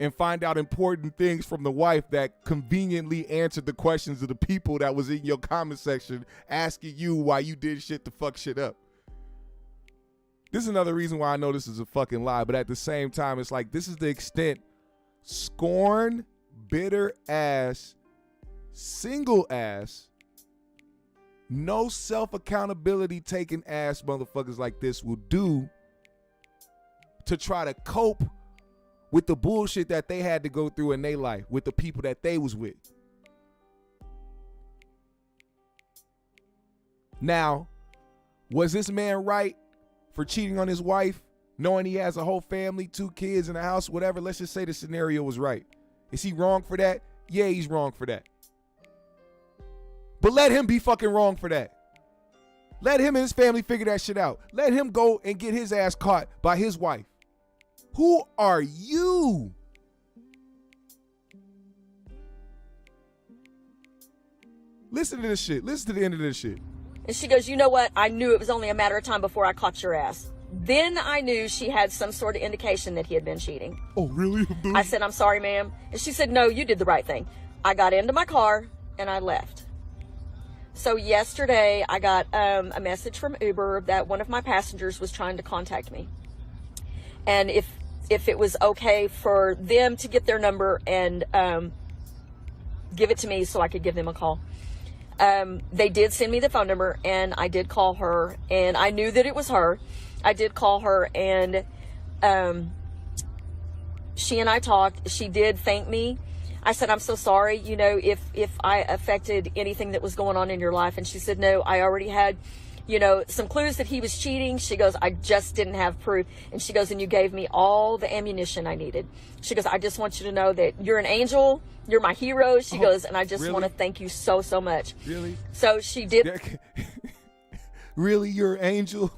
[SPEAKER 1] and find out important things from the wife that conveniently answered the questions of the people that was in your comment section asking you why you did shit to fuck shit up. This is another reason why I know this is a fucking lie, but at the same time, it's like this is the extent scorn, bitter ass, single ass, no self-accountability taking ass motherfuckers like this will do to try to cope with the bullshit that they had to go through in their life with the people that they was with. Now, was this man right for cheating on his wife, knowing he has a whole family, 2 kids in the house, whatever? Let's just say the scenario was right. Is he wrong for that? Yeah, he's wrong for that. But let him be fucking wrong for that. Let him and his family figure that shit out. Let him go and get his ass caught by his wife. Who are you? Listen to this shit. Listen to the end of this shit.
[SPEAKER 8] And she goes, you know what? I knew it was only a matter of time before I caught your ass. Then I knew she had some sort of indication that he had been cheating.
[SPEAKER 1] Oh, really?
[SPEAKER 8] I said, I'm sorry, ma'am. And she said, no, you did the right thing. I got into my car and I left. So yesterday I got a message from Uber that one of my passengers was trying to contact me. And if it was okay for them to get their number and give it to me so I could give them a call. They did send me the phone number and I did call her and I knew that it was her. I did call her and she and I talked. She did thank me I said, I'm so sorry, you know, if I affected anything that was going on in your life. And she said, no, I already had, you know, some clues that he was cheating. She goes, I just didn't have proof. And she goes, and you gave me all the ammunition I needed. She goes, I just want you to know that you're an angel. You're my hero. She goes, and I just
[SPEAKER 1] really?
[SPEAKER 8] want to thank you so, so much.
[SPEAKER 1] Really?
[SPEAKER 8] So she did.
[SPEAKER 1] Really? You're an angel?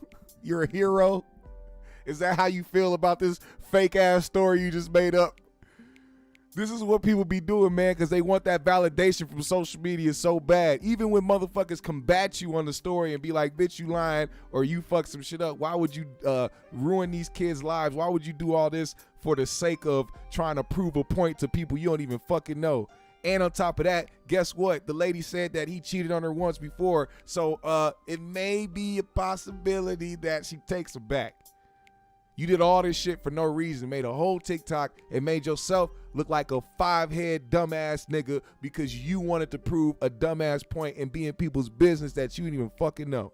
[SPEAKER 1] You're a hero? Is that how you feel about this fake ass story you just made up? This is what people be doing, man, because they want that validation from social media so bad. Even when motherfuckers combat you on the story and be like, bitch, you lying, or you fuck some shit up, why would you ruin these kids' lives? Why would you do all this for the sake of trying to prove a point to people you don't even fucking know? And on top of that, guess what? The lady said that he cheated on her once before, so it may be a possibility that she takes him back. You did all this shit for no reason, made a whole TikTok and made yourself look like a 5-head dumbass nigga because you wanted to prove a dumbass point and be in people's business that you didn't even fucking know.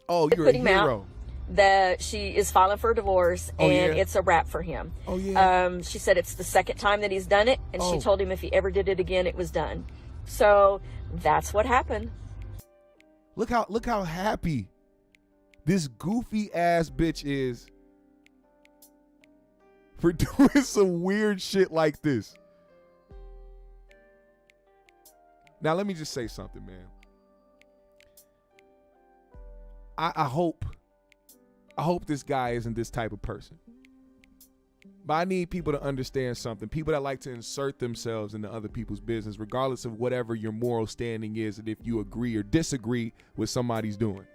[SPEAKER 1] Oh, you're a hero.
[SPEAKER 8] That she is filing for a divorce, and it's a wrap for him.
[SPEAKER 1] Oh, yeah.
[SPEAKER 8] She said it's the second time that he's done it, and she told him if he ever did it again, it was done. So that's what happened.
[SPEAKER 1] Look how happy this goofy ass bitch is for doing some weird shit like this. Now, let me just say something, man. I hope this guy isn't this type of person. But I need people to understand something. People that like to insert themselves into other people's business, regardless of whatever your moral standing is, and if you agree or disagree with somebody's doing.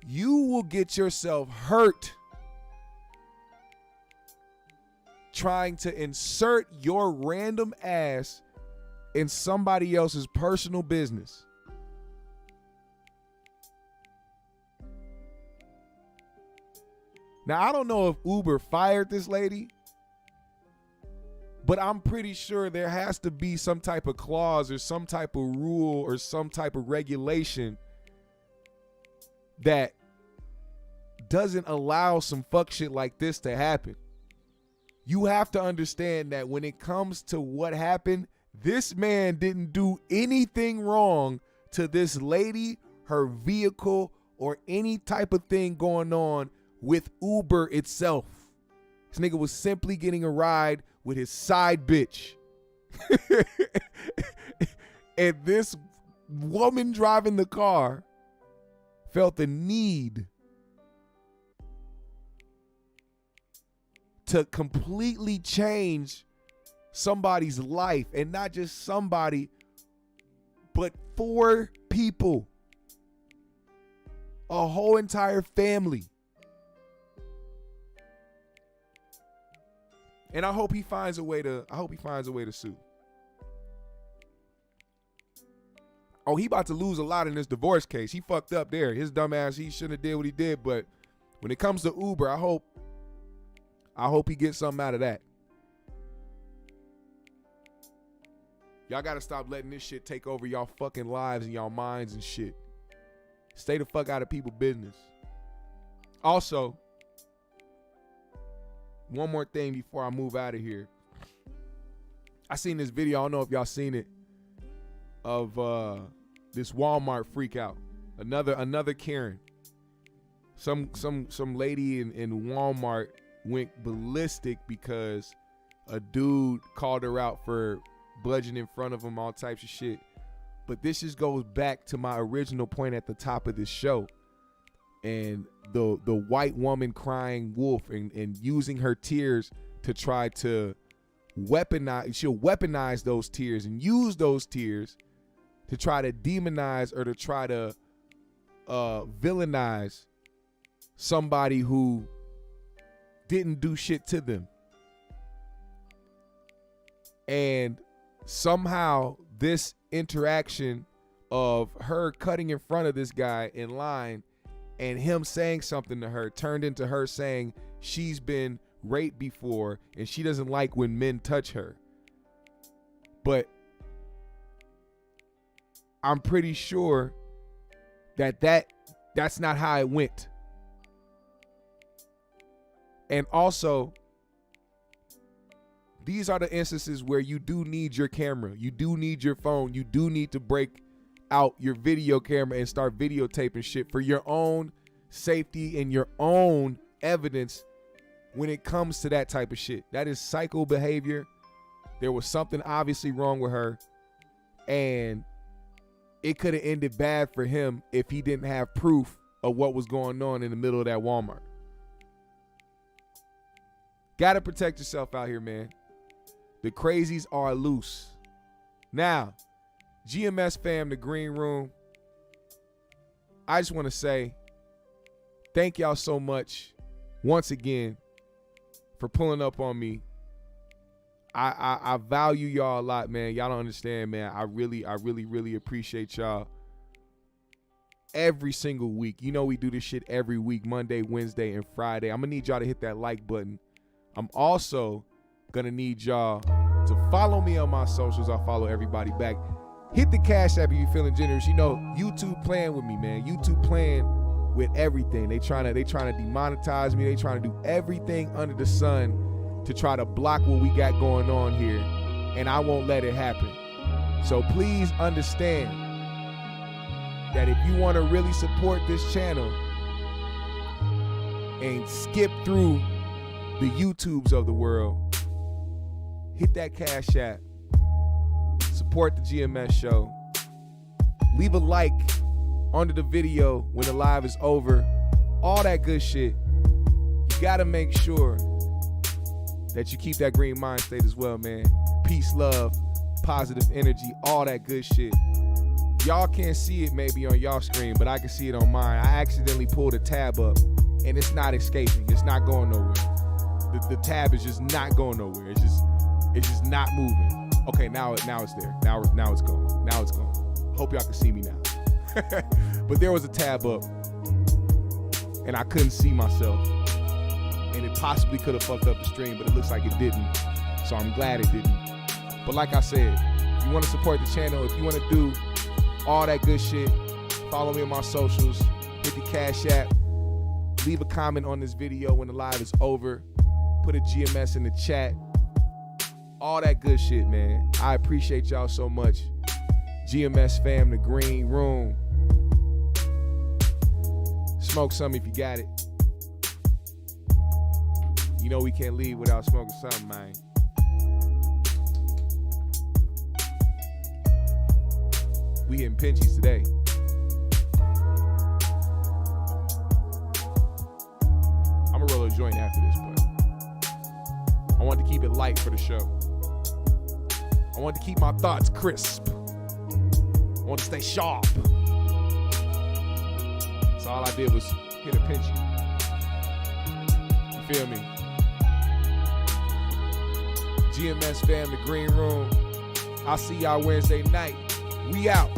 [SPEAKER 1] You will get yourself hurt trying to insert your random ass in somebody else's personal business. Now, I don't know if Uber fired this lady, but I'm pretty sure there has to be some type of clause or some type of rule or some type of regulation that doesn't allow some fuck shit like this to happen. You have to understand that when it comes to what happened, this man didn't do anything wrong to this lady, her vehicle, or any type of thing going on with Uber itself. This nigga was simply getting a ride with his side bitch. And this woman driving the car felt the need to completely change somebody's life, and not just somebody, but 4 people, a whole entire family. And I hope he finds a way to sue. Oh, he about to lose a lot in this divorce case. He fucked up there. His dumb ass, he shouldn't have did what he did. But when it comes to Uber, I hope he gets something out of that. Y'all gotta stop letting this shit take over y'all fucking lives and y'all minds and shit. Stay the fuck out of people's business. Also, one more thing before I move out of here. I seen this video, I don't know if y'all seen it, of this Walmart freak out. Another Karen. Some lady in Walmart went ballistic because a dude called her out for bludgeoning in front of him, all types of shit. But this just goes back to my original point at the top of this show. And the white woman crying wolf and using her tears to try to she'll weaponize those tears and use those tears to try to demonize or to try to villainize somebody who didn't do shit to them. And somehow this interaction of her cutting in front of this guy in line and him saying something to her turned into her saying she's been raped before and she doesn't like when men touch her. But I'm pretty sure that's not how it went. And also, these are the instances where you do need your camera. You do need your phone. You do need to break out your video camera and start videotaping shit for your own safety and your own evidence when it comes to that type of shit. That is psycho behavior. There was something obviously wrong with her, and it could have ended bad for him if he didn't have proof of what was going on in the middle of that Walmart. Gotta protect yourself out here, man. The crazies are loose. Now, GMS fam, the green room, I just want to say thank y'all so much once again for pulling up on me. I value y'all a lot, man. Y'all don't understand, man. I really appreciate y'all. Every single week. You know we do this shit every week, Monday, Wednesday, and Friday. I'm going to need y'all to hit that like button. I'm also going to need y'all to follow me on my socials. I follow everybody back. Hit the Cash App if you're feeling generous. You know, YouTube playing with me, man. YouTube playing with everything. They trying to demonetize me. They trying to do everything under the sun to try to block what we got going on here, and I won't let it happen. So please understand that if you want to really support this channel and skip through the YouTubes of the world, hit that Cash App, support the GMS show, leave a like under the video when the live is over, all that good shit. You gotta make sure that you keep that green mind state as well, man. Peace, love, positive energy, all that good shit. Y'all can't see it maybe on y'all screen, but I can see it on mine. I accidentally pulled a tab up, and it's not escaping. It's not going nowhere. The tab is just not going nowhere. It's just not moving. Okay, now it's there. Now it's gone. Now it's gone. Hope y'all can see me now. But there was a tab up, and I couldn't see myself. And it possibly could have fucked up the stream, but it looks like it didn't. So I'm glad it didn't. But like I said, if you want to support the channel, if you want to do all that good shit, follow me on my socials, hit the Cash App, leave a comment on this video when the live is over, put a GMS in the chat, all that good shit, man. I appreciate y'all so much. GMS fam, the green room. Smoke some if you got it. You know we can't leave without smoking something, man. We hitting Pinchies today. I'm gonna roll a joint after this, but I want to keep it light for the show. I want to keep my thoughts crisp. I want to stay sharp. So all I did was hit a Pinchy. You feel me? GMS fam, the green room. I'll see y'all Wednesday night. We out.